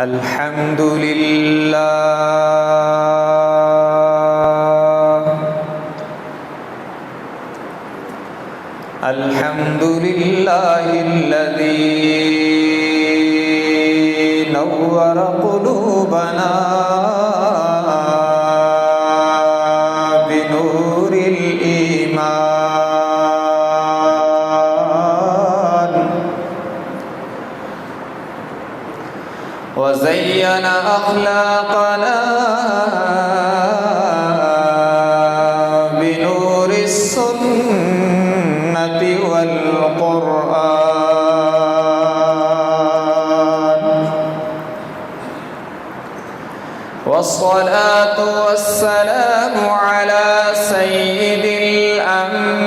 الحمد للہ الحمد للہ الذی نور قلوبنا بنور الایمان وزین اخلاقنا بنور السنة والقرآن والصلاة والسلام على سيد الأنبياء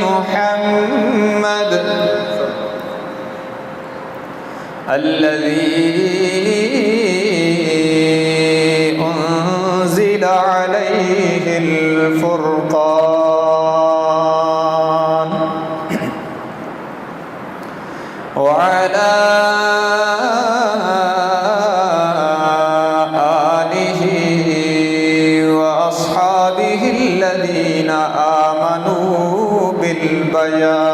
محمد الذي أنزل عليه الفرقان وعلى آله وأصحابه الذين آمنوا بالبيان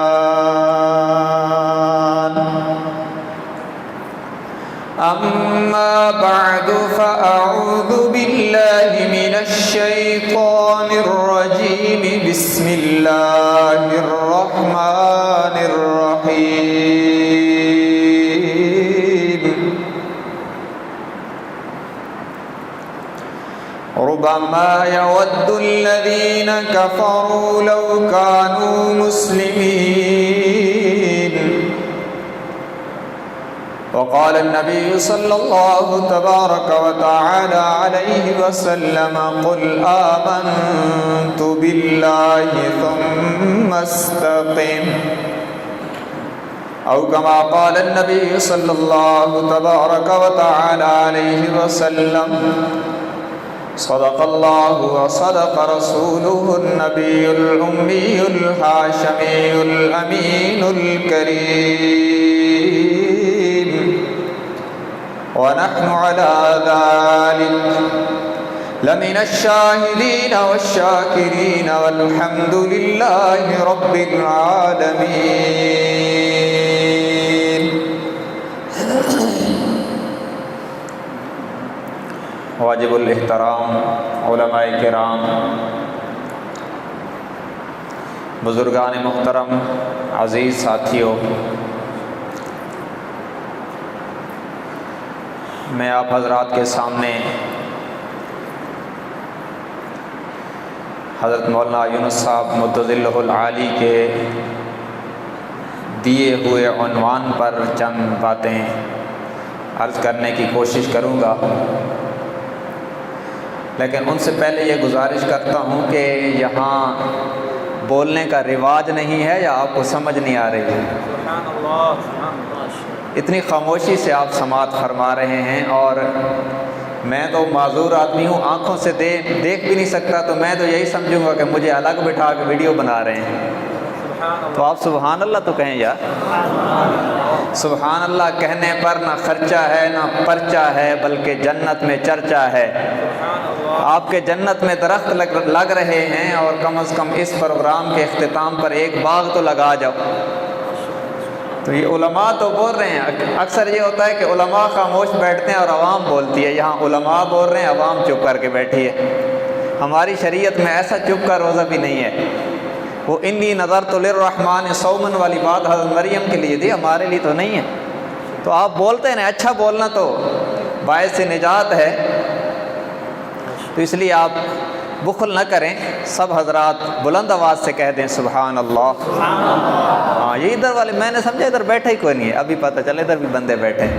أما بعد فأعوذ بالله من الشيطان الرجيم بسم الله الرحمن الرحيم ربما يود الذين كفروا لو كانوا مسلمين وقال النبي صلى الله تبارك وتعالى عليه وسلم قل آمنت بالله ثم استقم أو كما قال النبي صلى الله تبارك وتعالى عليه وسلم صدق الله وصدق رسوله النبي الأمي الهاشمي الأمين الكريم ونحن على ذلك لمن الشاهدين والشاكرين والحمد لله رب العالمين. واجب الاحترام علماء کرام، بزرگان محترم، عزیز ساتھیوں، میں آپ حضرات کے سامنے حضرت مولانا یونس صاحب متظلہ العالی کے دیے ہوئے عنوان پر چند باتیں عرض کرنے کی کوشش کروں گا، لیکن ان سے پہلے یہ گزارش کرتا ہوں کہ یہاں بولنے کا رواج نہیں ہے یا آپ کو سمجھ نہیں آ رہی ہے؟ اتنی خاموشی سے آپ سماعت فرما رہے ہیں، اور میں تو معذور آدمی ہوں، آنکھوں سے دیکھ بھی نہیں سکتا، تو میں تو یہی سمجھوں گا کہ مجھے الگ بٹھا کے ویڈیو بنا رہے ہیں۔ تو آپ سبحان اللہ تو کہیں یار۔ سبحان اللہ کہنے پر نہ خرچہ ہے نہ پرچہ ہے، بلکہ جنت میں چرچا ہے۔ آپ کے جنت میں درخت لگ رہے ہیں، اور کم از کم اس پروگرام کے اختتام پر ایک باغ تو لگا جاؤ۔ تو یہ علماء تو بول رہے ہیں، اکثر یہ ہوتا ہے کہ علماء خاموش بیٹھتے ہیں اور عوام بولتی ہے، یہاں علماء بول رہے ہیں، عوام چپ کر کے بیٹھی ہے۔ ہماری شریعت میں ایسا چپ کا روزہ بھی نہیں ہے۔ وہ انی نذرت للرحمن صوما والی بات حضرت مریم کے لیے تھی، ہمارے لیے تو نہیں ہے۔ تو آپ بولتے ہیں نا، اچھا بولنا تو باعث نجات ہے، تو اس لیے آپ بخل نہ کریں، سب حضرات بلند آواز سے کہہ دیں سبحان اللہ۔ ہاں یہ ادھر والے میں نے سمجھا ادھر بیٹھا ہی کوئی نہیں ہے، ابھی پتہ چلے ادھر بھی بندے بیٹھے ہیں،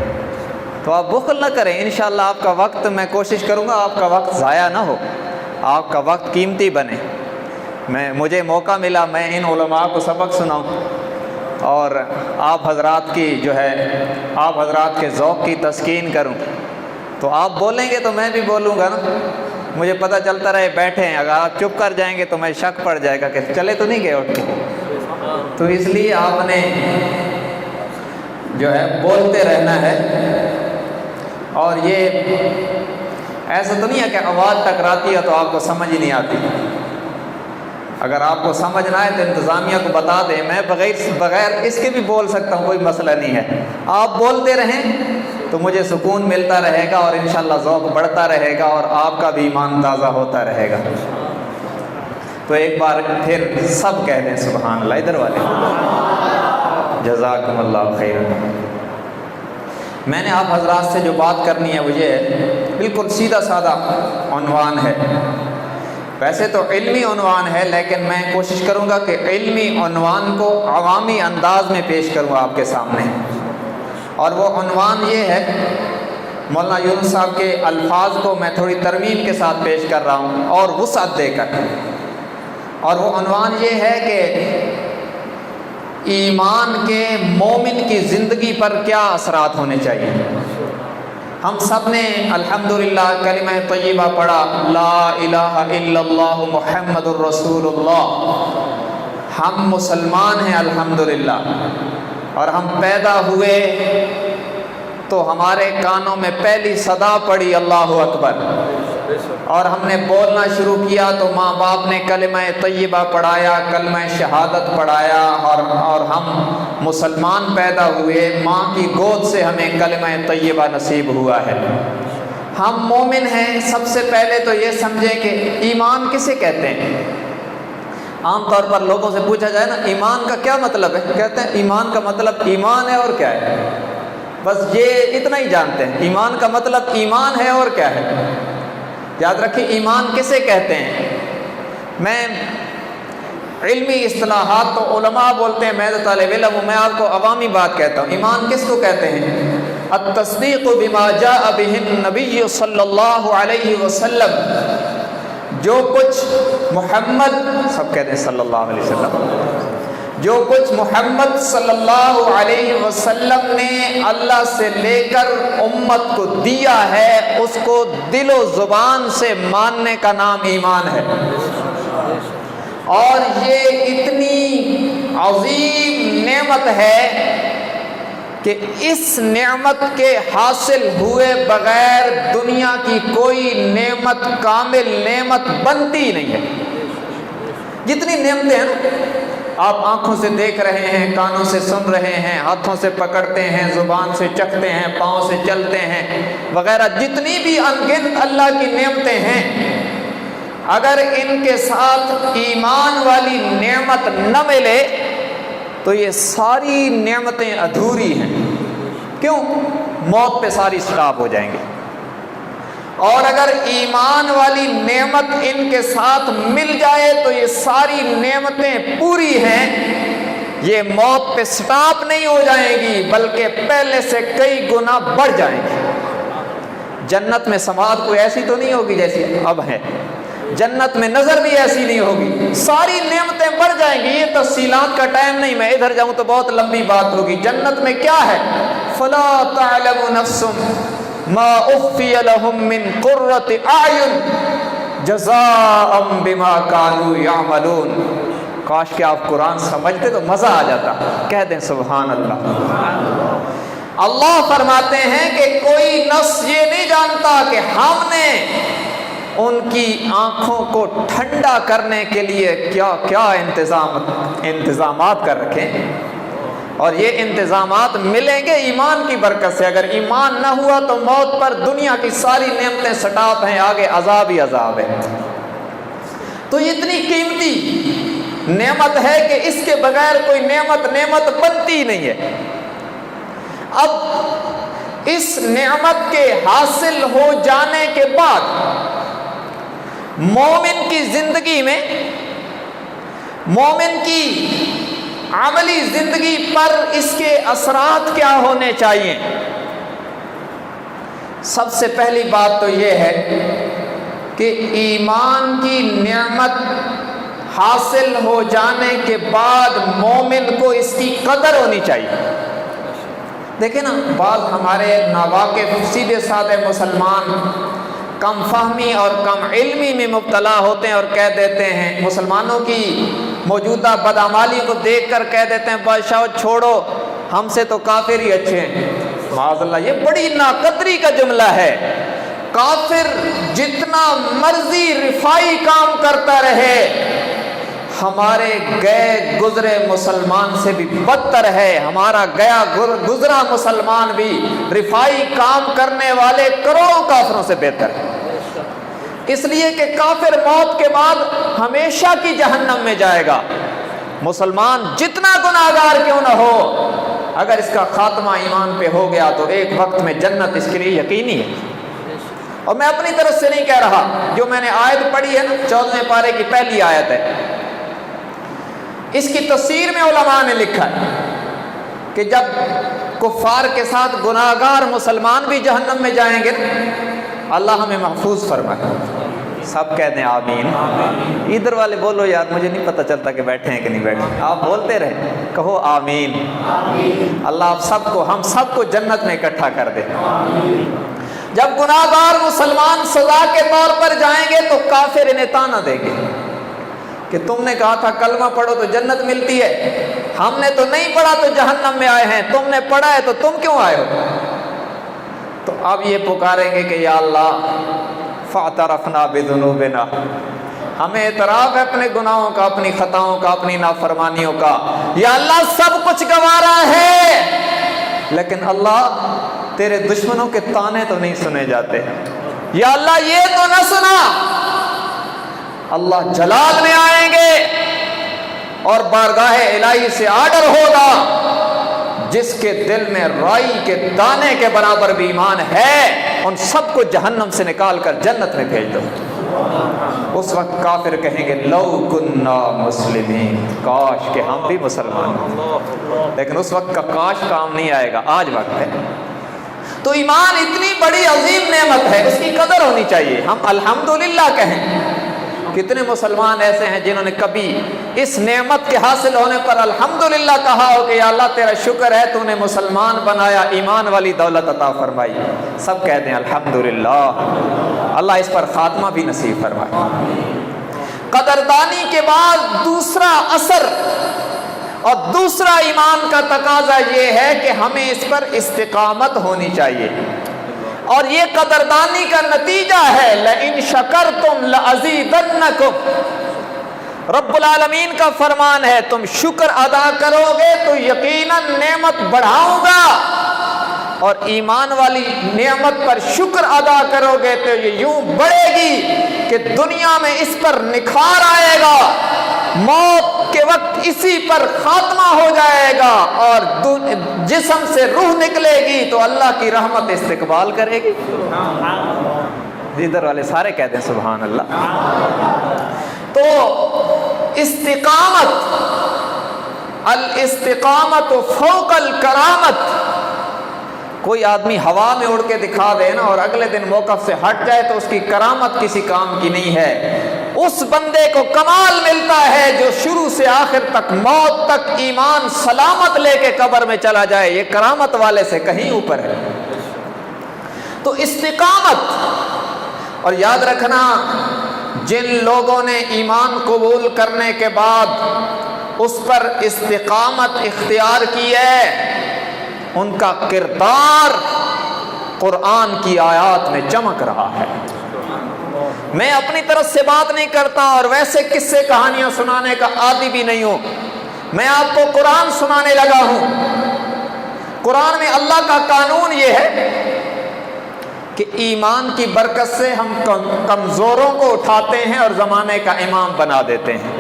تو آپ بخل نہ کریں۔ انشاءاللہ آپ کا وقت، میں کوشش کروں گا آپ کا وقت ضائع نہ ہو، آپ کا وقت قیمتی بنے۔ مجھے موقع ملا میں ان علماء کو سبق سناؤں، اور آپ حضرات کی جو ہے، آپ حضرات کے ذوق کی تسکین کروں۔ تو آپ بولیں گے تو میں بھی بولوں گا نا، مجھے پتہ چلتا رہے بیٹھے ہیں، اگر آپ چپ کر جائیں گے تو میں شک پڑ جائے گا کہ چلے تو نہیں گئے اٹھ کے۔ تو اس لیے آپ نے جو ہے بولتے رہنا ہے، اور یہ ایسا تو نہیں ہے کہ آواز ٹکراتی ہے تو آپ کو سمجھ ہی نہیں آتی۔ اگر آپ کو سمجھ نہ آئے تو انتظامیہ کو بتا دیں، میں بغیر اس کے بھی بول سکتا ہوں، کوئی مسئلہ نہیں ہے۔ آپ بولتے رہیں تو مجھے سکون ملتا رہے گا، اور انشاءاللہ ذوق بڑھتا رہے گا، اور آپ کا بھی ایمان تازہ ہوتا رہے گا۔ تو ایک بار پھر سب کہہ دیں سبحان اللہ، ادھر والے جزاکم اللہ خیر۔ میں نے آپ حضرات سے جو بات کرنی ہے وہ یہ ہے، بالکل سیدھا سادہ عنوان ہے، ویسے تو علمی عنوان ہے، لیکن میں کوشش کروں گا کہ علمی عنوان کو عوامی انداز میں پیش کروں آپ کے سامنے، اور وہ عنوان یہ ہے، مولانا یونس صاحب کے الفاظ کو میں تھوڑی ترمیم کے ساتھ پیش کر رہا ہوں اور وسعت دے کر، اور وہ عنوان یہ ہے کہ ایمان کے مومن کی زندگی پر کیا اثرات ہونے چاہیے۔ ہم سب نے الحمدللہ کلمہ طیبہ پڑھا، لا الہ الا اللہ محمد الرسول اللہ، ہم مسلمان ہیں الحمدللہ، اور ہم پیدا ہوئے تو ہمارے کانوں میں پہلی صدا پڑی اللہ اکبر، اور ہم نے بولنا شروع کیا تو ماں باپ نے کلمہ طیبہ پڑھایا، کلمہ شہادت پڑھایا، اور ہم مسلمان پیدا ہوئے، ماں کی گود سے ہمیں کلمہ طیبہ نصیب ہوا ہے۔ ہم مومن ہیں، سب سے پہلے تو یہ سمجھیں کہ ایمان کسے کہتے ہیں۔ عام طور پر لوگوں سے پوچھا جائے نا ایمان کا کیا مطلب ہے، کہتے ہیں ایمان کا مطلب ایمان ہے اور کیا ہے، بس یہ اتنا ہی جانتے ہیں، ایمان کا مطلب ایمان ہے اور کیا ہے۔ یاد رکھیں ایمان کسے کہتے ہیں۔ میں علمی اصطلاحات تو علماء بولتے ہیں، میں تو طالب علم ہوں، میں آپ کو عوامی بات کہتا ہوں۔ ایمان کس کو کہتے ہیں؟ التصدیق بما جاء به النبی صلی اللہ علیہ وسلم، جو کچھ محمد، سب کہتے ہیں صلی اللہ علیہ وسلم، جو کچھ محمد صلی اللہ علیہ وسلم نے اللہ سے لے کر امت کو دیا ہے، اس کو دل و زبان سے ماننے کا نام ایمان ہے۔ اور یہ اتنی عظیم نعمت ہے کہ اس نعمت کے حاصل ہوئے بغیر دنیا کی کوئی نعمت، کامل نعمت بنتی نہیں ہے۔ جتنی نعمتیں ہیں آپ آنکھوں سے دیکھ رہے ہیں، کانوں سے سن رہے ہیں، ہاتھوں سے پکڑتے ہیں، زبان سے چکھتے ہیں، پاؤں سے چلتے ہیں وغیرہ، جتنی بھی انگنت اللہ کی نعمتیں ہیں، اگر ان کے ساتھ ایمان والی نعمت نہ ملے تو یہ ساری نعمتیں ادھوری ہیں۔ کیوں؟ موت پہ ساری سٹاپ ہو جائیں گے۔ اور اگر ایمان والی نعمت ان کے ساتھ مل جائے تو یہ ساری نعمتیں پوری ہیں، یہ موت پہ سٹاپ نہیں ہو جائیں گی بلکہ پہلے سے کئی گنا بڑھ جائیں گی۔ جنت میں سماعت کوئی ایسی تو نہیں ہوگی جیسی اب ہے، جنت میں نظر بھی ایسی نہیں ہوگی، ساری نعمتیں بڑھ جائیں گی۔ یہ تفصیلات کا ٹائم نہیں، میں ادھر جاؤں تو بہت لمبی بات ہوگی۔ جنت میں کیا ہے؟ فلا تعلم نفس ما اخفی لهم من قرۃ اعین جزاء بما كانوا يعملون۔ کاش کہ آپ قرآن سمجھتے تو مزہ آ جاتا۔ کہہ دیں سبحان اللہ۔ اللہ فرماتے ہیں کہ کوئی نفس یہ نہیں جانتا کہ ہم نے ان کی آنکھوں کو ٹھنڈا کرنے کے لیے کیا کیا انتظامات کر رکھے، اور یہ انتظامات ملیں گے ایمان کی برکت سے۔ اگر ایمان نہ ہوا تو موت پر دنیا کی ساری نعمتیں سٹاپ ہیں، آگے عذاب ہی عذاب ہے۔ تو یہ اتنی قیمتی نعمت ہے کہ اس کے بغیر کوئی نعمت بنتی نہیں ہے۔ اب اس نعمت کے حاصل ہو جانے کے بعد مومن کی زندگی میں، مومن کی عملی زندگی پر اس کے اثرات کیا ہونے چاہیے؟ سب سے پہلی بات تو یہ ہے کہ ایمان کی نعمت حاصل ہو جانے کے بعد مومن کو اس کی قدر ہونی چاہیے۔ دیکھیں نا، بعض ہمارے ناواقف سیدھے سادے مسلمان کم فہمی اور کم علمی میں مبتلا ہوتے ہیں اور کہہ دیتے ہیں، مسلمانوں کی موجودہ بدعمالی کو دیکھ کر کہہ دیتے ہیں بادشاہ چھوڑو، ہم سے تو کافر ہی اچھے ہیں۔ معاذ اللہ، یہ بڑی ناقدری کا جملہ ہے۔ کافر جتنا مرضی رفائی کام کرتا رہے، ہمارے گئے گزرے مسلمان سے بھی بدتر ہے۔ ہمارا گیا گزرا مسلمان بھی رفائی کام کرنے والے کروڑوں کافروں سے بہتر ہے، اس لیے کہ کافر موت کے بعد ہمیشہ کی جہنم میں جائے گا۔ مسلمان جتنا گناہگار کیوں نہ ہو، اگر اس کا خاتمہ ایمان پہ ہو گیا تو ایک وقت میں جنت اس کے لیے یقینی ہے۔ اور میں اپنی طرف سے نہیں کہہ رہا، جو میں نے آیت پڑھی ہے نا 14 پارے کی پہلی آیت ہے، اس کی تفسیر میں علماء نے لکھا ہے کہ جب کفار کے ساتھ گناہگار مسلمان بھی جہنم میں جائیں گے، اللہ ہمیں محفوظ فرمائے۔ سب کہتے ہیں آمین۔ ادھر والے بولو یار، مجھے نہیں پتہ چلتا کہ بیٹھے ہیں کہ نہیں بیٹھے، آپ بولتے رہے، کہو آمین۔ اللہ آپ سب کو، ہم سب کو جنت میں اکٹھا کر دے۔ جب گناہگار مسلمان سزا کے طور پر جائیں گے تو کافر انہیں طعنہ دیں گے کہ تم نے کہا تھا کلمہ پڑھو تو جنت ملتی ہے، ہم نے تو نہیں پڑھا تو جہنم میں آئے ہیں، تم نے پڑھا ہے تو تم کیوں آئے ہو؟ تو اب یہ پکاریں گے کہ یا اللہ فاعترفنا بذنوبنا، ہمیں اعتراف ہے اپنے گناہوں کا، اپنی خطاؤں کا، اپنی نافرمانیوں کا۔ یا اللہ سب کچھ گوارا ہے، لیکن اللہ تیرے دشمنوں کے طعنے تو نہیں سنے جاتے۔ یا اللہ یہ تو نہ سنا۔ اللہ جلال میں آئیں گے اور بارگاہ الہی سے آرڈر ہوگا، جس کے دل میں رائی کے دانے کے برابر بھی ایمان ہے، ان سب کو جہنم سے نکال کر جنت میں بھیج دو۔ اس وقت کافر کہیں گے لو کننا مسلمین، کاش کہ ہم بھی مسلمان ہیں۔ لیکن اس وقت کا کاش کام نہیں آئے گا، آج وقت ہے۔ تو ایمان اتنی بڑی عظیم نعمت ہے، اس کی قدر ہونی چاہیے۔ ہم الحمدللہ کہیں۔ کتنے مسلمان ایسے ہیں جنہوں نے کبھی اس نعمت کے حاصل ہونے پر الحمدللہ کہا ہو کہ یا اللہ تیرا شکر ہے تو نے مسلمان بنایا، ایمان والی دولت عطا فرمائی؟ سب کہتے ہیں الحمدللہ۔ اللہ اس پر خاتمہ بھی نصیب فرمائے۔ قدردانی کے بعد دوسرا اثر اور دوسرا ایمان کا تقاضا یہ ہے کہ ہمیں اس پر استقامت ہونی چاہیے، اور یہ قدردانی کا نتیجہ ہے لئن شکرتم لازیدنکم۔ رب العالمین کا فرمان ہے تم شکر ادا کرو گے تو یقیناً نعمت بڑھاؤں گا، اور ایمان والی نعمت پر شکر ادا کرو گے تو یہ یوں بڑھے گی کہ دنیا میں اس پر نکھار آئے گا، موت کے وقت اسی پر خاتمہ ہو جائے گا، اور جسم سے روح نکلے گی تو اللہ کی رحمت استقبال کرے گی۔ ادھر والے سارے کہتے ہیں سبحان اللہ۔ تو استقامت، الاستقامت فوق الکرامت۔ کوئی آدمی ہوا میں اڑ کے دکھا دے نا اور اگلے دن موقف سے ہٹ جائے تو اس کی کرامت کسی کام کی نہیں ہے۔ اس بندے کو کمال ملتا ہے جو شروع سے آخر تک، موت تک ایمان سلامت لے کے قبر میں چلا جائے، یہ کرامت والے سے کہیں اوپر ہے۔ تو استقامت، اور یاد رکھنا جن لوگوں نے ایمان قبول کرنے کے بعد اس پر استقامت اختیار کی ہے، ان کا کردار قرآن کی آیات میں چمک رہا ہے۔ میں اپنی طرف سے بات نہیں کرتا اور ویسے قصے کہانیاں سنانے کا عادی بھی نہیں ہوں، میں آپ کو قرآن سنانے لگا ہوں۔ قرآن میں اللہ کا قانون یہ ہے کہ ایمان کی برکت سے ہم کمزوروں کو اٹھاتے ہیں اور زمانے کا امام بنا دیتے ہیں۔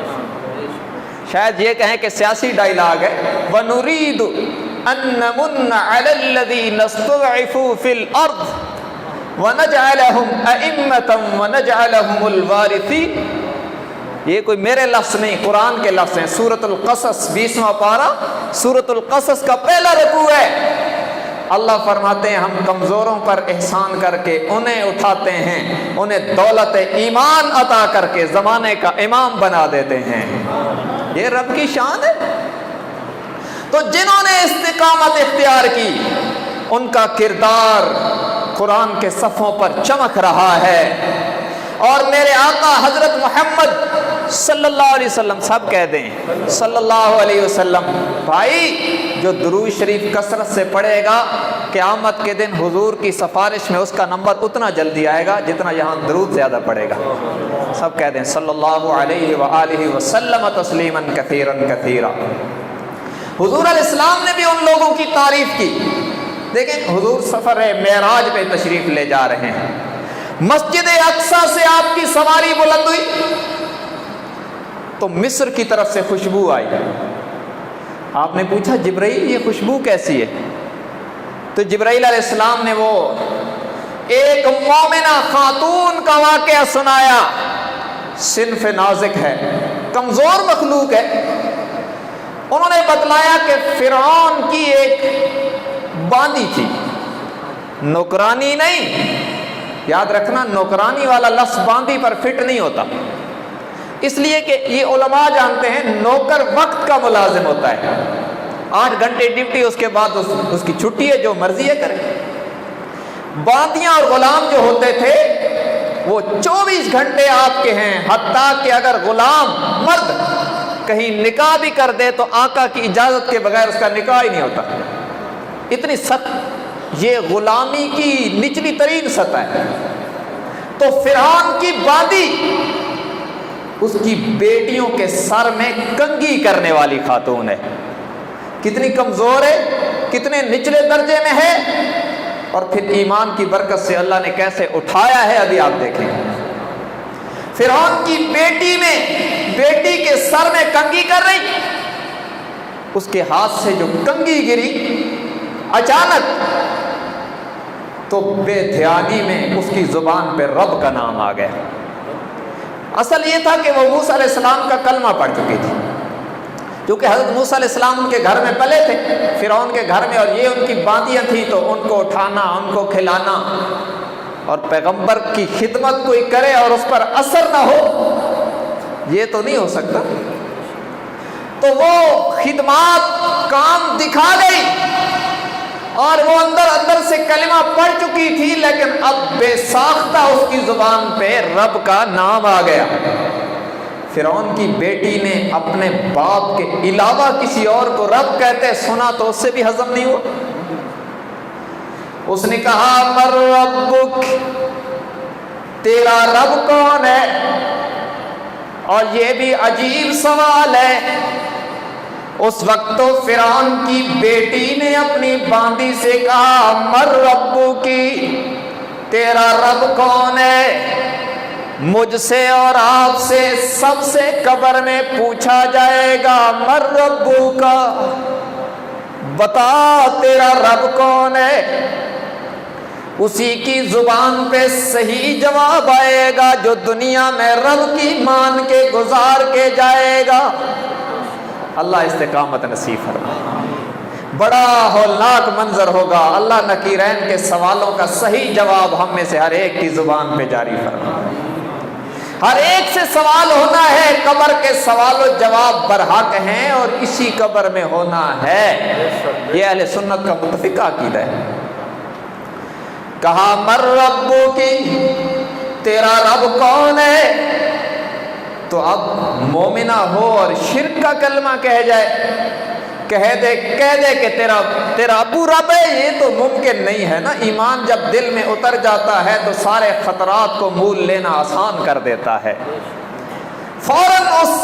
شاید یہ کہیں کہ سیاسی ڈائلاگ ہے، وَنُرِيدُ أَن نَّمُنَّ عَلَى الَّذِينَ اسْتُضْعِفُوا فِي الْأَرْضِ وَنَجْعَلَهُمْ أَئِمَّةً وَنَجْعَلَهُمُ الْوَارِثِينَ۔ یہ کوئی میرے لفظ نہیں، قرآن کے لفظ ہیں۔ سورۃ القصص 20واں پارہ، سورۃ القصص کا پہلا رکوع ہے۔ اللہ فرماتے ہیں ہم کمزوروں پر احسان کر کے انہیں اٹھاتے ہیں، انہیں دولت ایمان عطا کر کے زمانے کا امام بنا دیتے ہیں۔ یہ رب کی شان ہے۔ تو جنہوں نے استقامت اختیار کی ان کا کردار قرآن کے صفحوں پر چمک رہا ہے۔ اور میرے آقا حضرت محمد صلی اللہ علیہ وسلم سب کہہ دیں صلی اللہ علیہ وسلم. بھائی جو درود شریف کثرت سے پڑھے گا قیامت کے دن حضور کی سفارش میں اس کا نمبر اتنا جلدی آئے گا جتنا یہاں درود زیادہ پڑھے گا. سب کہہ دیں صلی اللہ علیہ وآلہ وسلم تسلیما کثیرا کثیرا. حضور علیہ السلام نے بھی ان لوگوں کی تعریف کی. دیکھیں حضور سفر معراج پہ تشریف لے جا رہے ہیں. مسجد اقصی سے آپ کی سواری بلند ہوئی تو مصر کی طرف سے خوشبو آئی. آپ نے پوچھا جبرائیل یہ خوشبو کیسی ہے؟ تو جبرائیل علیہ السلام نے وہ ایک مومنہ خاتون کا واقعہ سنایا. صنف نازک ہے, کمزور مخلوق ہے. انہوں نے بتلایا کہ فرعون کی ایک باندی تھی, نوکرانی نہیں. یاد رکھنا نوکرانی والا لفظ باندی پر فٹ نہیں ہوتا, اس لیے کہ یہ علماء جانتے ہیں نوکر وقت کا ملازم ہوتا ہے. 8 گھنٹے ڈیوٹی, اس کے بعد اس کی چھٹی ہے, جو مرضی ہے کرے. باندیاں اور غلام جو ہوتے تھے وہ 24 گھنٹے آپ کے ہیں. حتیٰ کہ اگر غلام مرد کہیں نکاح بھی کر دے تو آقا کی اجازت کے بغیر اس کا نکاح ہی نہیں ہوتا. اتنی سخت یہ غلامی کی نچلی ترین سطح ہے. تو فرعون کی باندی اس کی بیٹیوں کے سر میں کنگھی کرنے والی خاتون ہے. کتنی کمزور ہے, کتنے نچلے درجے میں ہے, اور پھر ایمان کی برکت سے اللہ نے کیسے اٹھایا ہے ابھی آپ دیکھیں. فرعون کی بیٹی کے سر میں کنگھی کر رہی, اس کے ہاتھ سے جو کنگھی گری اچانک تو بے دھیانی میں اس کی زبان پہ رب کا نام آ گیا. اصل یہ تھا کہ وہ موسیٰ علیہ السلام کا کلمہ پڑھ چکی تھی, کیونکہ حضرت موسیٰ علیہ السلام ان کے گھر میں پلے تھے, فرعون کے گھر میں, اور یہ ان کی باندیاں تھیں, تو ان کو اٹھانا, ان کو کھلانا, اور پیغمبر کی خدمت کوئی کرے اور اس پر اثر نہ ہو, یہ تو نہیں ہو سکتا. تو وہ خدمات کام دکھا گئی اور وہ اندر سے کلمہ پڑھ چکی تھی, لیکن اب بے ساختہ اس کی زبان پہ رب کا نام آ گیا. فرعون کی بیٹی نے اپنے باپ کے علاوہ کسی اور کو رب کہتے سنا تو اس سے بھی ہضم نہیں ہوا. اس نے کہا من ربک, تیرا رب کون ہے؟ اور یہ بھی عجیب سوال ہے. اس وقت تو فرعون کی بیٹی نے اپنی باندی سے کہا من ربکی, تیرا رب کون ہے؟ مجھ سے اور آپ سے سب سے قبر میں پوچھا جائے گا من ربک, بتا تیرا رب کون ہے. اسی کی زبان پہ صحیح جواب آئے گا جو دنیا میں رب کی مان کے گزار کے جائے گا. اللہ استقامت نصیب فرمائے. بڑا ہولناک منظر ہوگا. اللہ نکیرین کے سوالوں کا صحیح جواب ہم میں سے ہر ایک کی زبان پہ جاری فرمائے. ہر ایک سے سوال ہونا ہے, قبر کے سوال و جواب برحق ہیں اور اسی قبر میں ہونا ہے. یہ اہل سنت کا متفقہ عقیدہ ہے. کہا من ربکی, تیرا رب کون ہے؟ تو اب مومنہ ہو اور شرک کا کلمہ کہہ جائے, کہہ دے کہ تیرا ابو رب ہے, یہ تو ممکن نہیں ہے نا. ایمان جب دل میں اتر جاتا ہے تو سارے خطرات کو مول لینا آسان کر دیتا ہے. فوراً اس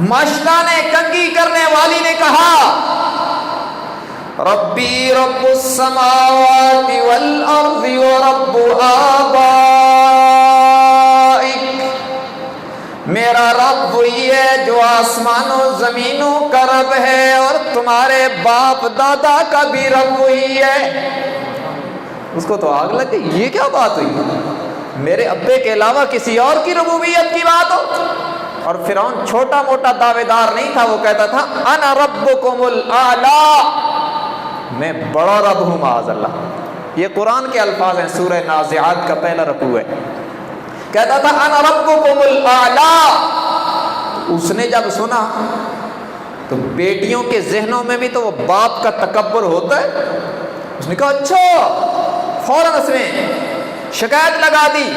ماشدانے کنگھی کرنے والی نے کہا ربی رب السماوات والارض ورب آبائک, میرا رب وہی ہے جو آسمانوں زمینوں کا رب ہے اور تمہارے باپ دادا کا بھی رب وہی ہے. اس کو تو آگ لگ گئی, یہ کیا بات ہوئی؟ میرے ابے کے علاوہ کسی اور کی ربوبیت کی بات ہو. اور فرعون چھوٹا موٹا دعوے دار نہیں تھا, وہ کہتا تھا انا ربکم الاعلی, میں بڑا رب ہوں معاذ اللہ. یہ قرآن کے الفاظ ہیں, سورہ نازعات کا پہلا رکوع ہے. کہتا تھا انا ربکم الاعلی. اس نے جب سنا تو بیٹیوں کے ذہنوں میں بھی تو وہ باپ کا تکبر ہوتا ہے. اس نے کہا اچھا. فوراً اس میں شکایت لگا دی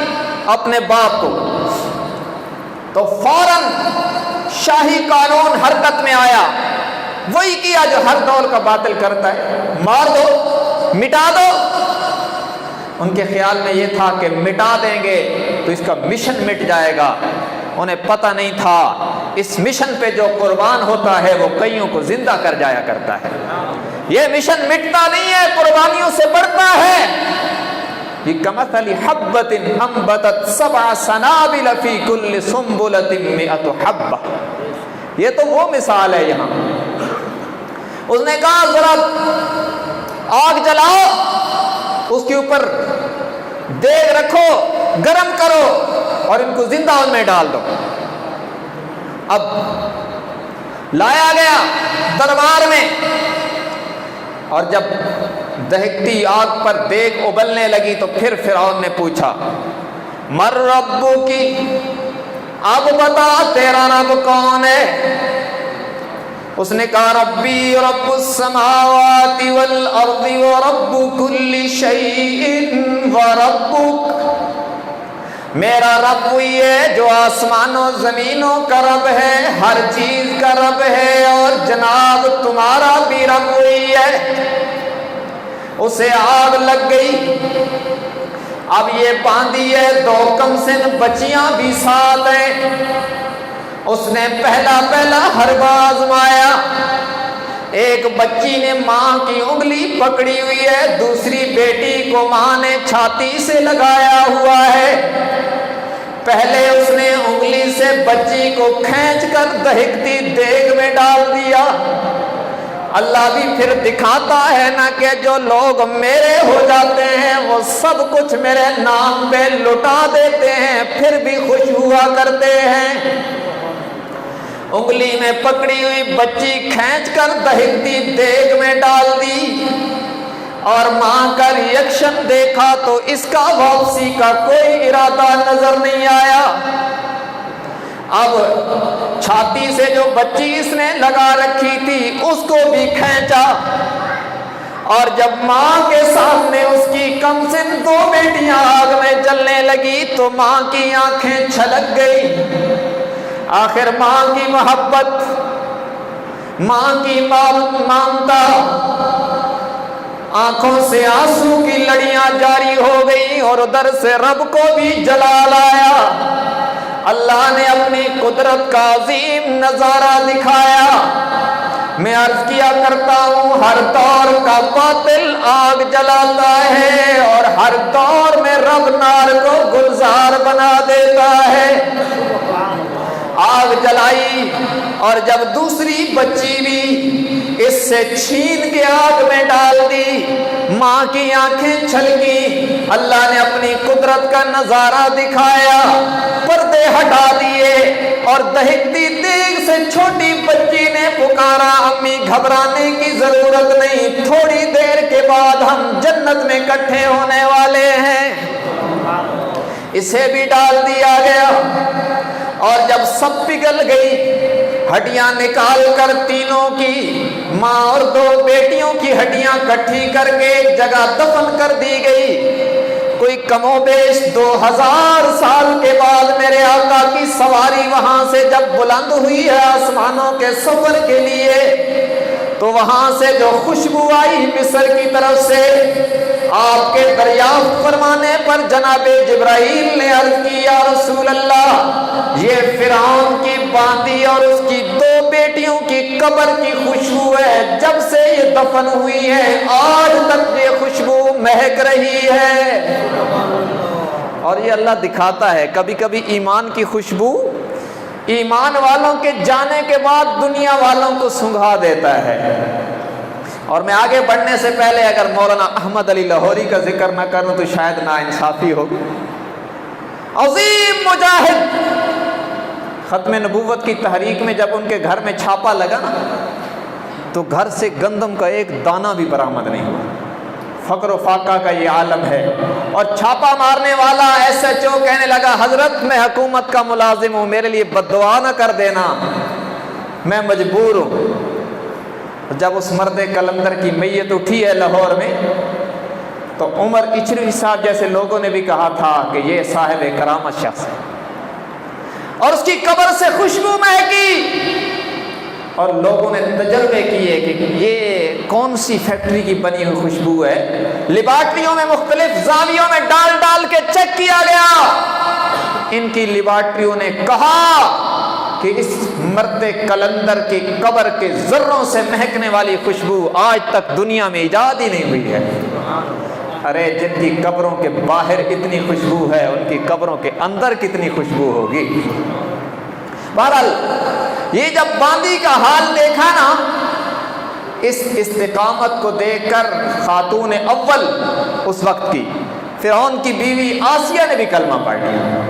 اپنے باپ کو، تو فوراً شاہی قانون حرکت میں آیا، وہی کیا جو ہر دور کا باطل کرتا ہے، مار دو، مٹا دو۔ ان کے خیال میں یہ تھا کہ مٹا دیں گے تو اس کا مشن مٹ جائے گا، انہیں پتہ نہیں تھا اس مشن پہ جو قربان ہوتا ہے وہ کئیوں کو زندہ کر جایا کرتا ہے۔ یہ مشن مٹتا نہیں ہے، قربانیوں سے بڑھتا ہے۔ کمثل حبۃ انبتت سبع سنابل فی کل سنبلۃ مئۃ حبۃ، یہ تو وہ مثال ہے یہاں۔ اس نے کہا ذرا آگ جلاؤ، اس کے اوپر دیگ رکھو، گرم کرو اور ان کو زندہ ان میں ڈال دو۔ اب لایا گیا دربار میں، اور جب دہکتی آگ پر دیگ ابلنے لگی تو پھر فرعون نے پوچھا مر ربک، اب بتا تیرا رب کون ہے؟ اس نے کہا ربی رب السماوات والارض ورب کل شیء وربک، میرا رب وہی ہے جو آسمانوں زمینوں کا رب ہے، ہر چیز کا رب ہے، اور جناب تمہارا بھی رب وہی ہے۔ اسے آگ لگ گئی، اب یہ باندھی ہے، دو کم سن بچیاں بھی ساتھ ہیں۔ اس نے پہلا حربہ آزمایا، ایک بچی نے ماں کی انگلی پکڑی ہوئی ہے، دوسری بیٹی کو ماں نے چھاتی سے لگایا ہوا ہے۔ پہلے اس نے انگلی سے بچی کو کھینچ کر دہکتی دیگ میں ڈال دیا۔ اللہ بھی پھر دکھاتا ہے نا کہ جو لوگ میرے ہو جاتے ہیں وہ سب کچھ میرے نام پہ لٹا دیتے ہیں، پھر بھی خوش ہوا کرتے ہیں۔ انگلی میں پکڑی ہوئی بچی کھینچ کر دہکتی دیگ میں ڈال دی، اور ماں کا ریئیکشن دیکھا تو اس کا واپسی کا کوئی ارادہ نظر نہیں آیا۔ اب چھاتی سے جو بچی اس نے لگا رکھی تھی اس کو بھی کھینچا، اور جب ماں کے سامنے اس کی کم سن دو بیٹیاں آگ میں جلنے لگی تو ماں کی آنکھیں چھلک گئی۔ آخر ماں کی محبت، ماں کی ممتا، آنکھوں سے آنسو کی لڑیاں جاری ہو گئی، اور ادھر سے رب کو بھی جلال آیا۔ اللہ نے اپنی قدرت کا عظیم نظارہ دکھایا۔ میں عرض کیا کرتا ہوں ہر دور کا باطل آگ جلاتا ہے، اور ہر دور میں رب نار کو گلزار بنا دیتا ہے۔ آگ جلائی، اور جب دوسری بچی بھی اس سے چھین کے آگ میں ڈال دی، ماں کی آنکھیں چھلکی۔ اللہ نے اپنی قدرت کا نظارہ دکھایا، پردے ہٹا دیے، اور دہکتی دیگ سے چھوٹی بچی نے پکارا امی گھبرانے کی ضرورت نہیں، تھوڑی دیر کے بعد ہم جنت میں اکٹھے ہونے والے ہیں۔ اسے بھی ڈال دیا گیا، اور جب سب پگھل گئی، ہڈیاں نکال کر تینوں کی، ماں اور دو بیٹیوں کی ہڈیاں کٹھی کر کے ایک جگہ دفن کر دی گئی۔ کوئی کم و بیش 2000 سال کے بعد میرے آقا کی سواری وہاں سے جب بلند ہوئی ہے آسمانوں کے سفر کے لیے، تو وہاں سے جو خوشبو آئی مصر کی طرف سے، آپ کے دریافت فرمانے پر جناب جبرائیل نے عرض کی یا رسول اللہ، یہ فرعون کی باندی اور اس کی 2 بیٹیوں کی قبر کی خوشبو ہے، جب سے یہ دفن ہوئی ہے آج تک یہ خوشبو مہک رہی ہے۔ اور یہ اللہ دکھاتا ہے کبھی کبھی ایمان کی خوشبو ایمان والوں کے جانے کے بعد دنیا والوں کو سنگھا دیتا ہے۔ اور میں آگے بڑھنے سے پہلے اگر مولانا احمد علی لاہوری کا ذکر نہ کروں تو شاید ناانصافی ہوگی۔ عظیم مجاہد، ختم نبوت کی تحریک میں جب ان کے گھر میں چھاپا لگا تو گھر سے گندم کا ایک دانہ بھی برآمد نہیں ہوا۔ فقر و فاقہ کا یہ عالم ہے، اور چھاپا مارنے والا SHO کہنے لگا حضرت میں حکومت کا ملازم ہوں، میرے لیے بد دعا نہ کر دینا، میں مجبور ہوں۔ جب اس مرد کلندر کی میت اٹھی ہے لاہور میں، تو عمر اچھروی صاحب جیسے لوگوں نے بھی کہا تھا کہ یہ صاحب کرامت شخص ہے، اور اس کی قبر سے خوشبو مہکی، اور لوگوں نے تجربے کیے کہ یہ کون سی فیکٹری کی بنی ہوئی خوشبو ہے۔ لیبارٹریوں میں مختلف زاویوں میں ڈال ڈال کے چیک کیا گیا، ان کی لیبارٹریوں نے کہا کہ اس مرد کلندر کی قبر کے ذروں سے مہکنے والی خوشبو آج تک دنیا میں ایجاد ہی نہیں ہوئی ہے۔ ارے جن کی قبروں کے باہر اتنی خوشبو ہے، ان کی قبروں کے اندر کتنی خوشبو ہوگی۔ بہرحال یہ جب باندی کا حال دیکھا نا، اس استقامت کو دیکھ کر خاتون اول اس وقت کی فرعون کی بیوی آسیہ نے بھی کلمہ پڑھ لیا۔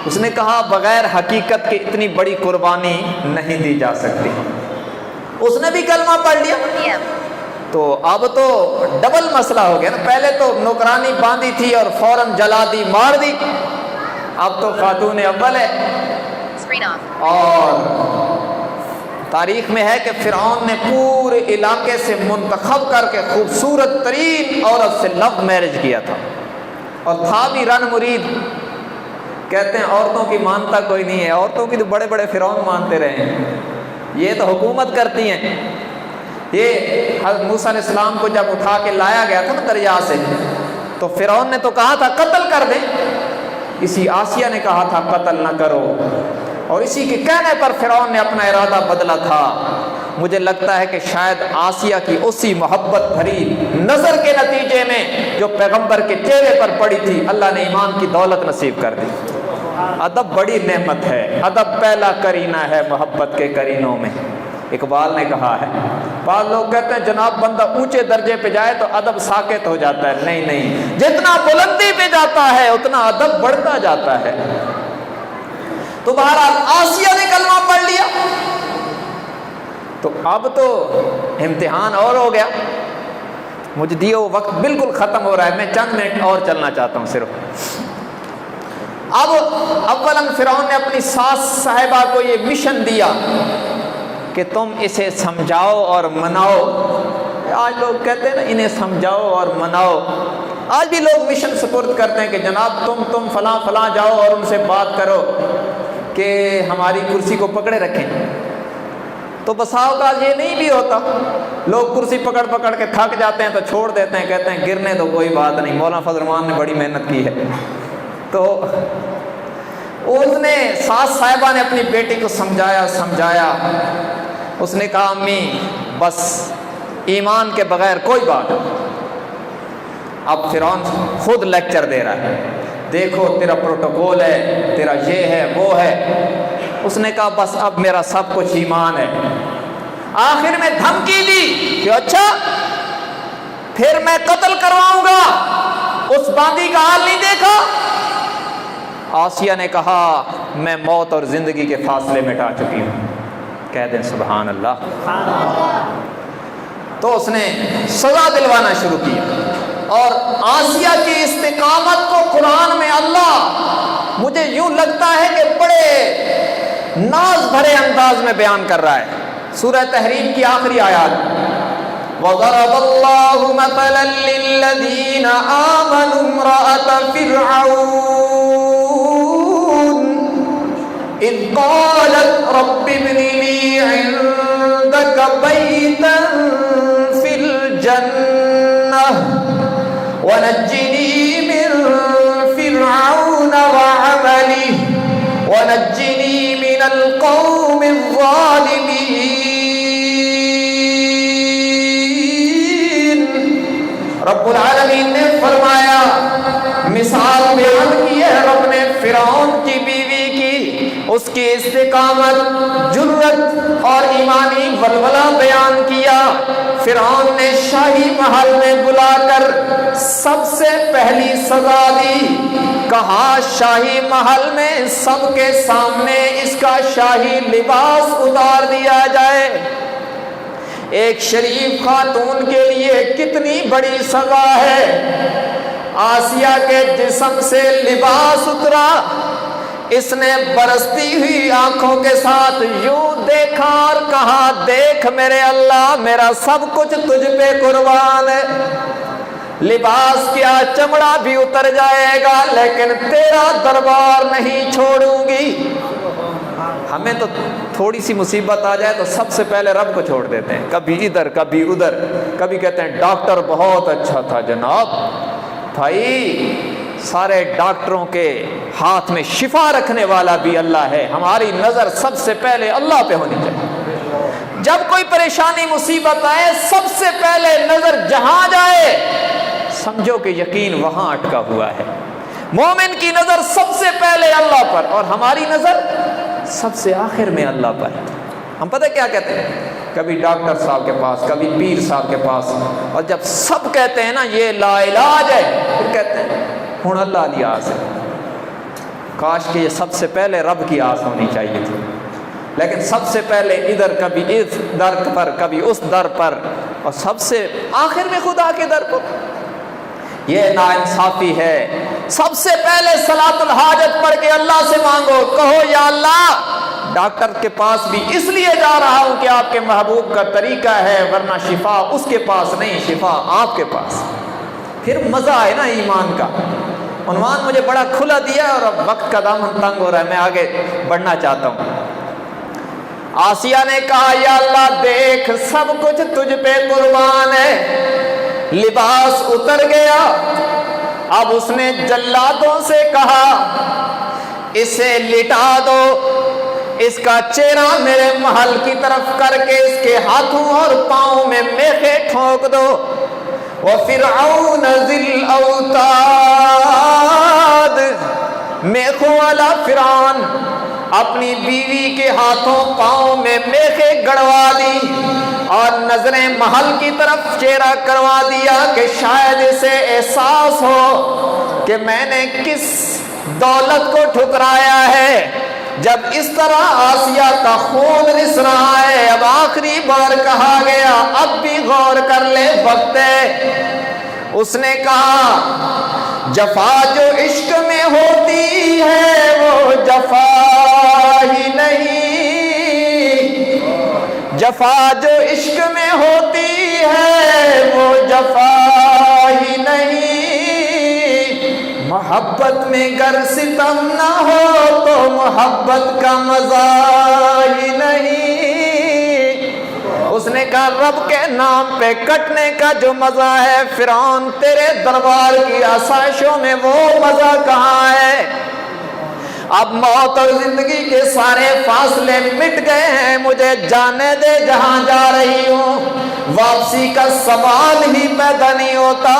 اس نے کہا بغیر حقیقت کے اتنی بڑی قربانی نہیں دی جا سکتی، اس نے بھی کلمہ پڑھ لیا۔ تو اب تو ڈبل مسئلہ ہو گیا نا، پہلے تو نوکرانی باندھی تھی اور فوراً جلا دی، مار دی، اب تو خاتون اول ہے۔ اور تاریخ میں ہے کہ فرعون نے پورے علاقے سے منتخب کر کے خوبصورت ترین عورت سے لو میرج کیا تھا، اور تھا بھی رن مرید۔ کہتے ہیں عورتوں کی مانتا کوئی نہیں ہے، عورتوں کی تو بڑے بڑے فرعون مانتے رہے ہیں، یہ تو حکومت کرتی ہیں۔ یہ حضرت موسیٰ علیہ السلام کو جب اٹھا کے لایا گیا تھا نا دریا سے، تو فرعون نے تو کہا تھا قتل کر دیں، اسی آسیہ نے کہا تھا قتل نہ کرو، اور اسی کے کہنے پر فرعون نے اپنا ارادہ بدلا تھا۔ مجھے لگتا ہے کہ شاید آسیہ کی اسی محبت بھری نظر کے نتیجے میں جو پیغمبر کے چہرے پر پڑی تھی، اللہ نے ایمان کی دولت نصیب کر دی۔ ادب بڑی نعمت ہے، ادب پہلا کرینہ ہے محبت کے کرینوں میں۔ اقبال نے کہا ہے، بعض لوگ کہتے ہیں جناب بندہ اونچے درجے پہ جائے تو ادب ساکت ہو جاتا ہے، نہیں نہیں، جتنا بلندی پہ جاتا ہے اتنا ادب بڑھتا جاتا ہے۔ تو بہرحال آسیہ نے کلمہ پڑھ لیا، تو اب تو امتحان اور ہو گیا۔ مجھے دیو وقت بالکل ختم ہو رہا ہے، میں چند منٹ اور چلنا چاہتا ہوں صرف۔ اب اولاً فرعون نے اپنی ساس صاحبہ کو یہ مشن دیا کہ تم اسے سمجھاؤ اور مناؤ۔ آج لوگ کہتے ہیں نا انہیں سمجھاؤ اور مناؤ، آج بھی لوگ مشن سپرد کرتے ہیں کہ جناب تم فلاں فلاں جاؤ اور ان سے بات کرو کہ ہماری کرسی کو پکڑے رکھیں۔ تو بسا اوقات یہ نہیں بھی ہوتا، لوگ کرسی پکڑ پکڑ کے تھک جاتے ہیں تو چھوڑ دیتے ہیں، کہتے ہیں گرنے تو کوئی بات نہیں، مولانا فضل الرحمان نے بڑی محنت کی ہے۔ تو اس نے ساس صاحبہ نے اپنی بیٹی کو سمجھایا، اس نے کہا امی بس ایمان کے بغیر کوئی بات نہیں۔ اب فرعون خود لیکچر دے رہا ہے، دیکھو تیرا پروٹوکول ہے، تیرا یہ ہے وہ ہے۔ اس نے کہا بس اب میرا سب کچھ ایمان ہے۔ آخر میں دھمکی دی کہ اچھا پھر میں قتل کرواؤں گا، اس باندی کا حال نہیں دیکھا؟ آسیہ نے کہا میں موت اور زندگی کے فاصلے مٹا چکی ہوں۔ کہہ دیں سبحان اللہ۔ تو اس نے سزا دلوانا شروع کیا، اور آسیہ کی استقامت کو قرآن میں اللہ مجھے یوں لگتا ہے کہ بڑے ناز بھرے انداز میں بیان کر رہا ہے۔ سورہ تحریم کی آخری آیات، وَضَرَبَ اللَّهُ مَثَلًا لِّلَّذِينَ آمَنُوا امْرَأَتَ فِرْعَوْنَ إِذْ قَالَتْ رَبِّ ابْنِ لِي عِندَكَ بَيْتًا فِي الْجَنَّةِ وَنَجِّنِي مِن فِرْعَوْنَ وَعَمَلِهِ وَنَجِّنِي مِنَ الْقَوْمِ الظَّالِمِينَ۔ رب العالمین نے فرمایا، مثال بیان کی ہے رب نے فرعون کی بیوی کی، اس کی استقامت، جرت اور ایمانی ولولہ بیان کیا۔ فرعون نے شاہی محل میں بلا کر سب سے پہلی سزا دی، کہا شاہی محل میں سب کے سامنے اس کا شاہی لباس اتار دیا جائے۔ ایک شریف خاتون کے لیے کتنی بڑی سزا ہے۔ آسیہ کے جسم سے لباس اترا، اس نے برستی ہوئی آنکھوں کے ساتھ یوں دیکھا اور کہا دیکھ میرے اللہ، میرا سب کچھ تجھ پہ قربان ہے۔ لباس کیا چمڑا بھی اتر جائے گا لیکن تیرا دربار نہیں چھوڑوں گی۔ ہمیں تو تھوڑی سی مصیبت آ جائے تو سب سے پہلے رب کو چھوڑ دیتے ہیں، کبھی ادھر کبھی ادھر، کبھی کہتے ہیں ڈاکٹر بہت اچھا تھا جناب۔ بھائی سارے ڈاکٹروں کے ہاتھ میں شفا رکھنے والا بھی اللہ ہے، ہماری نظر سب سے پہلے اللہ پہ ہونی چاہیے۔ جب کوئی پریشانی مصیبت آئے سب سے پہلے نظر جہاں جائے سمجھو کہ یقین وہاں اٹکا ہوا ہے۔ مومن کی نظر سب سے پہلے اللہ پر اور ہماری نظر سب سے آخر میں اللہ پر۔ ہم پتہ کیا کہتے ہیں، کبھی ڈاکٹر صاحب کے پاس، کبھی پیر صاحب کے پاس، اور جب سب کہتے ہیں نا یہ لا علاج ہے، پھر کہتے ہیں ہن اللہ علی آس ہے۔ کاش کہ یہ سب سے پہلے رب کی آس ہونی چاہیے تھی، لیکن سب سے پہلے ادھر کبھی اس در پر کبھی اس در پر اور سب سے آخر میں خدا کے در پر۔ یہ ناانصافی ہے۔ سب سے پہلے صلاۃ الحاجت پڑھ کے اللہ سے مانگو، کہو یا اللہ ڈاکٹر کے پاس بھی اس لیے جا رہا ہوں کہ آپ کے محبوب کا طریقہ ہے، ورنہ شفا اس کے پاس نہیں، شفا آپ کے پاس۔ پھر مزہ ہے نا ایمان کا۔ عنوان مجھے بڑا کھلا دیا اور اب وقت کا دامن تنگ ہو رہا ہے، میں آگے بڑھنا چاہتا ہوں۔ آسیہ نے کہا یا اللہ دیکھ سب کچھ تجھ پہ قربان ہے، لباس اتر گیا۔ اب اس نے جلادوں سے کہا اسے لٹا دو، اس کا چہرہ میرے محل کی طرف کر کے اس کے ہاتھوں اور پاؤں میں میخیں ٹھونک دو۔ وَفِرْعَوْنَ ذِي الْأَوْتَادِ، میخوں والا فرعون اپنی بیوی کے ہاتھوں پاؤں میں میخیں گڑوا دی اور نظریں محل کی طرف چہرہ کروا دیا کہ شاید اسے احساس ہو کہ میں نے کس دولت کو ٹھکرایا ہے۔ جب اس طرح آسیہ کا خون رس رہا ہے، اب آخری بار کہا گیا اب بھی غور کر لے وقت ہے۔ اس نے کہا جفا جو عشق میں ہوتی ہے وہ جفا ہی نہیں، جفا جو عشق میں ہوتی ہے وہ جفا ہی نہیں، محبت میں گر ستم نہ ہو تو محبت کا مزہ ہی نہیں۔ اس نے کہا رب کے نام پہ کٹنے کا جو مزہ ہے فرعون تیرے دربار کی آسائشوں میں وہ مزہ کہاں ہے؟ اب موت اور زندگی کے سارے فاصلے مٹ گئے ہیں، مجھے جانے دے جہاں جا رہی ہوں، واپسی کا سوال ہی پیدا نہیں ہوتا۔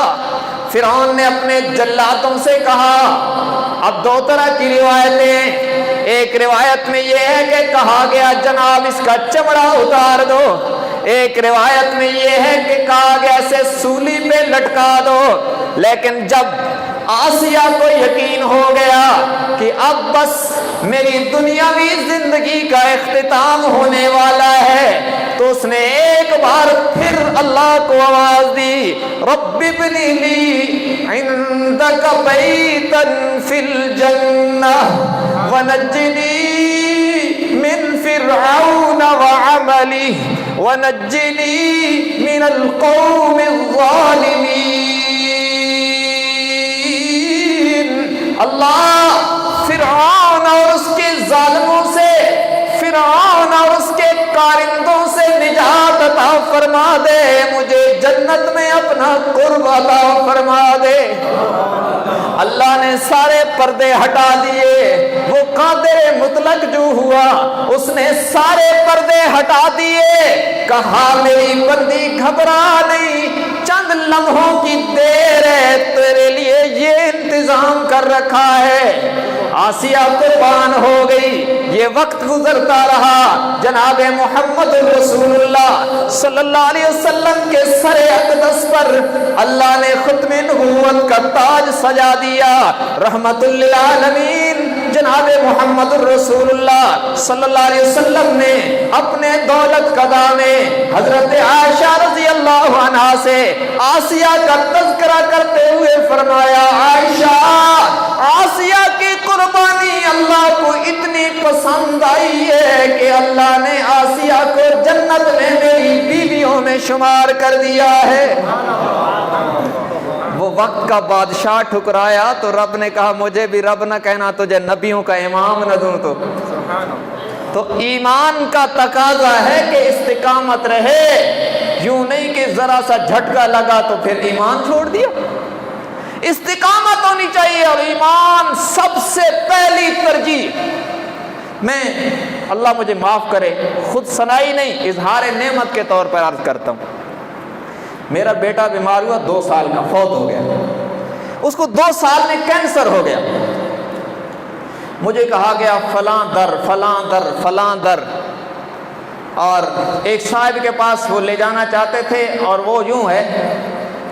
فرعون نے اپنے جلادوں سے کہا، اب دو طرح کی روایتیں، ایک روایت میں یہ ہے کہ کہا گیا جناب اس کا چمڑا اتار دو، ایک روایت میں یہ ہے کہ کہا گیا اسے سولی پہ لٹکا دو۔ لیکن جب آسیہ کو یقین ہو گیا کہ اب بس میری دنیاوی زندگی کا اختتام ہونے والا ہے تو اس نے ایک بار پھر اللہ کو آواز دی، رب ابن لی عندک بیتا فی الجنہ ونجنی من فرعون وعملہ ونجنی من القوم الظالمین۔ اللہ فرعون اور اس کے ظالموں سے، فرعون اور اس کے کارندوں سے نجات عطا فرما دے، مجھے جنت میں اپنا قرب عطا فرما دے۔ اللہ نے سارے پردے ہٹا دیے، وہ قادر مطلق جو ہوا اس نے سارے پردے ہٹا دیے، کہا میری بندی گھبرا نہیں، چند لمحوں کی دیر ہے، تیرے لیے یہ انتظام کر رکھا ہے۔ آسیہ قربان ہو گئی، یہ وقت گزرتا رہا، جناب محمد رسول اللہ صلی اللہ علیہ وسلم کے سر اقدس پر اللہ نے ختم نبوت کا تاج سجا دیا، رحمت للعالمین جناب محمد رسول اللہ صلی اللہ علیہ وسلم نے اپنے دولت قدا میں حضرت عائشہ رضی اللہ عنہا سے آسیہ کا تذکرہ کرتے ہوئے فرمایا، عائشہ آسیہ کی قربانی اللہ کو اتنی پسند آئی ہے کہ اللہ نے آسیہ کو جنت میں میری بیویوں میں شمار کر دیا ہے۔ وہ وقت کا بادشاہ ٹھکرایا تو رب نے کہا مجھے بھی رب نہ کہنا، تجھے نبیوں کا امام نہ دوں تو ایمان کا تقاضا ہے کہ استقامت رہے، یوں نہیں کہ ذرا سا جھٹکا لگا تو پھر ایمان چھوڑ دیا۔ استقامت ہونی چاہیے، اور ایمان سب سے پہلی ترجیح۔ میں اللہ مجھے معاف کرے، خود ثنائی نہیں، اظہار نعمت کے طور پر عرض کرتا ہوں، میرا بیٹا بیمار ہوا، 2 سال کا، فوت ہو گیا، اس کو 2 سال میں کینسر ہو گیا۔ مجھے کہا گیا فلاں در فلاں در فلاں در، اور ایک صاحب کے پاس وہ لے جانا چاہتے تھے، اور وہ یوں ہے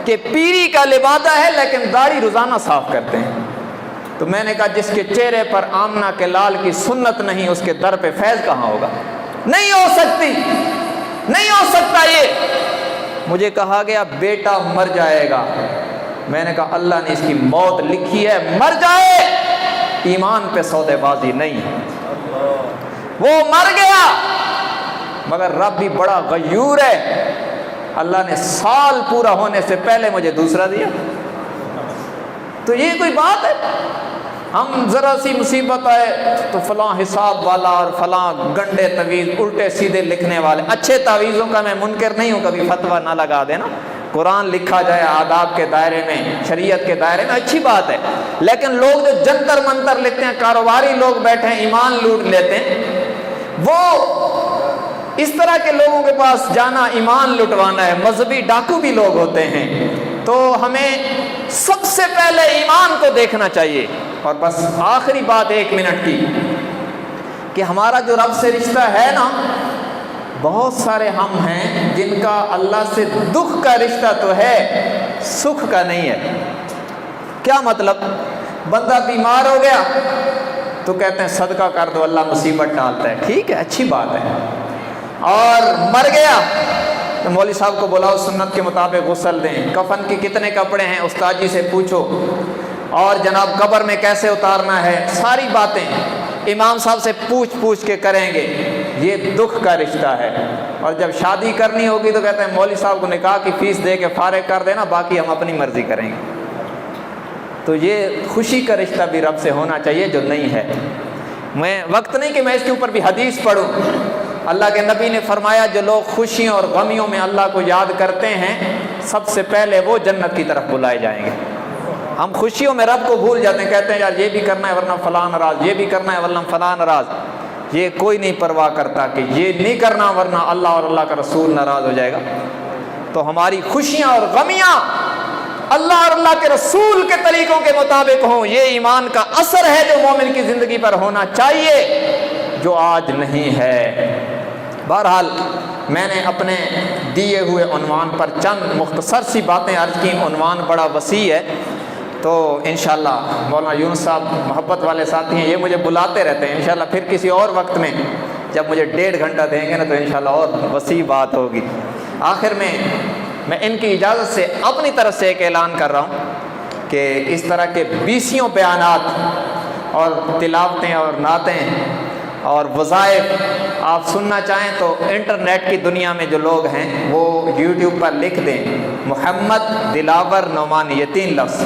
کہ پیری کا لبادہ ہے لیکن داڑھی روزانہ صاف کرتے ہیں۔ تو میں نے کہا جس کے چہرے پر آمنہ کے لال کی سنت نہیں، اس کے در پہ فیض کہاں ہوگا؟ نہیں ہو سکتی، نہیں ہو سکتا۔ یہ مجھے کہا گیا بیٹا مر جائے گا، میں نے کہا اللہ نے اس کی موت لکھی ہے، مر جائے، ایمان پہ سودے بازی نہیں۔ وہ مر گیا، مگر رب بھی بڑا غیور ہے، اللہ نے سال پورا ہونے سے پہلے مجھے دوسرا دیا۔ تو یہ کوئی بات ہے؟ ہم ذرا سی مصیبت آئے تو فلاں حساب والا اور فلاں گنڈے تعویذ الٹے سیدھے لکھنے والے۔ اچھے تعویذوں کا میں منکر نہیں ہوں، کبھی فتویٰ نہ لگا دینا، قرآن لکھا جائے آداب کے دائرے میں، شریعت کے دائرے میں، اچھی بات ہے، لیکن لوگ جو جنتر منتر لکھتے ہیں، کاروباری لوگ بیٹھے ہیں ایمان لوٹ لیتے ہیں، وہ اس طرح کے لوگوں کے پاس جانا ایمان لٹوانا ہے۔ مذہبی ڈاکو بھی لوگ ہوتے ہیں، تو ہمیں سب سے پہلے ایمان کو دیکھنا چاہیے۔ اور بس آخری بات 1 منٹ کی، کہ ہمارا جو رب سے رشتہ ہے نا، بہت سارے ہم ہیں جن کا اللہ سے دکھ کا رشتہ تو ہے، سکھ کا نہیں ہے۔ کیا مطلب؟ بندہ بیمار ہو گیا تو کہتے ہیں صدقہ کر دو، اللہ مصیبت ڈالتا ہے، ٹھیک ہے، اچھی بات ہے، اور مر گیا تو مولوی صاحب کو بلاؤ، سنت کے مطابق غسل دیں، کفن کے کتنے کپڑے ہیں استاد جی سے پوچھو، اور جناب قبر میں کیسے اتارنا ہے، ساری باتیں امام صاحب سے پوچھ کے کریں گے، یہ دکھ کا رشتہ ہے۔ اور جب شادی کرنی ہوگی تو کہتے ہیں مولوی صاحب کو نکاح کی فیس دے کے فارغ کر دینا، باقی ہم اپنی مرضی کریں گے۔ تو یہ خوشی کا رشتہ بھی رب سے ہونا چاہیے جو نہیں ہے۔ میں وقت نہیں کہ میں اس کے اوپر بھی حدیث پڑھوں، اللہ کے نبی نے فرمایا جو لوگ خوشیوں اور غمیوں میں اللہ کو یاد کرتے ہیں، سب سے پہلے وہ جنت کی طرف بلائے جائیں گے۔ ہم خوشیوں میں رب کو بھول جاتے ہیں، کہتے ہیں یار یہ بھی کرنا ہے ورنہ فلاں ناراض، یہ بھی کرنا ہے ورنہ فلاں ناراض۔ یہ کوئی نہیں پرواہ کرتا کہ یہ نہیں کرنا ورنہ اللہ اور اللہ کا رسول ناراض ہو جائے گا۔ تو ہماری خوشیاں اور غمیاں اللہ اور اللہ کے رسول کے طریقوں کے مطابق ہوں، یہ ایمان کا اثر ہے جو مومن کی زندگی پر ہونا چاہیے، جو آج نہیں ہے۔ بہرحال میں نے اپنے دیے ہوئے عنوان پر چند مختصر سی باتیں عرض کی، عنوان بڑا وسیع ہے، تو انشاءاللہ مولانا یونس صاحب محبت والے ساتھی ہیں، یہ مجھے بلاتے رہتے ہیں، انشاءاللہ پھر کسی اور وقت میں جب مجھے 1.5 گھنٹہ دیں گے نا تو انشاءاللہ اور وسیع بات ہوگی۔ آخر میں ان کی اجازت سے اپنی طرف سے ایک اعلان کر رہا ہوں کہ اس طرح کے 20 بیانات اور تلاوتیں اور نعتیں اور وظائف آپ سننا چاہیں تو انٹرنیٹ کی دنیا میں جو لوگ ہیں وہ یوٹیوب پر لکھ دیں محمد دلاور نعمانی، یہ 3 لفظ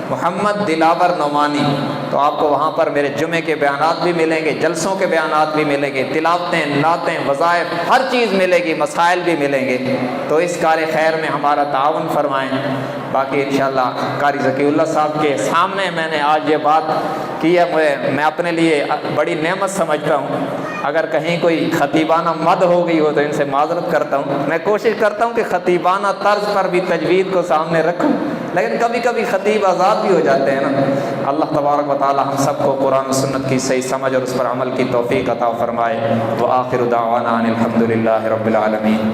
محمد دلاور نعمانی، تو آپ کو وہاں پر میرے جمعے کے بیانات بھی ملیں گے، جلسوں کے بیانات بھی ملیں گے، تلاوتیں، نعتیں، وظائف، ہر چیز ملے گی، مسائل بھی ملیں گے۔ تو اس کار خیر میں ہمارا تعاون فرمائیں۔ باقی انشاءاللہ قاری ذکی اللہ صاحب کے سامنے میں نے آج یہ بات کی ہے، میں اپنے لیے بڑی نعمت سمجھتا ہوں۔ اگر کہیں کوئی خطیبانہ مد ہو گئی ہو تو ان سے معذرت کرتا ہوں۔ میں کوشش کرتا ہوں کہ خطیبانہ طرز پر بھی تجوید کو سامنے رکھوں، لیکن کبھی کبھی خطیب آزاد بھی ہو جاتے ہیں نا۔ اللہ تبارک و تعالی ہم سب کو قرآن و سنت کی صحیح سمجھ اور اس پر عمل کی توفیق عطا فرمائے۔ وآخر دعوانا ان الحمد للہ رب العالمین۔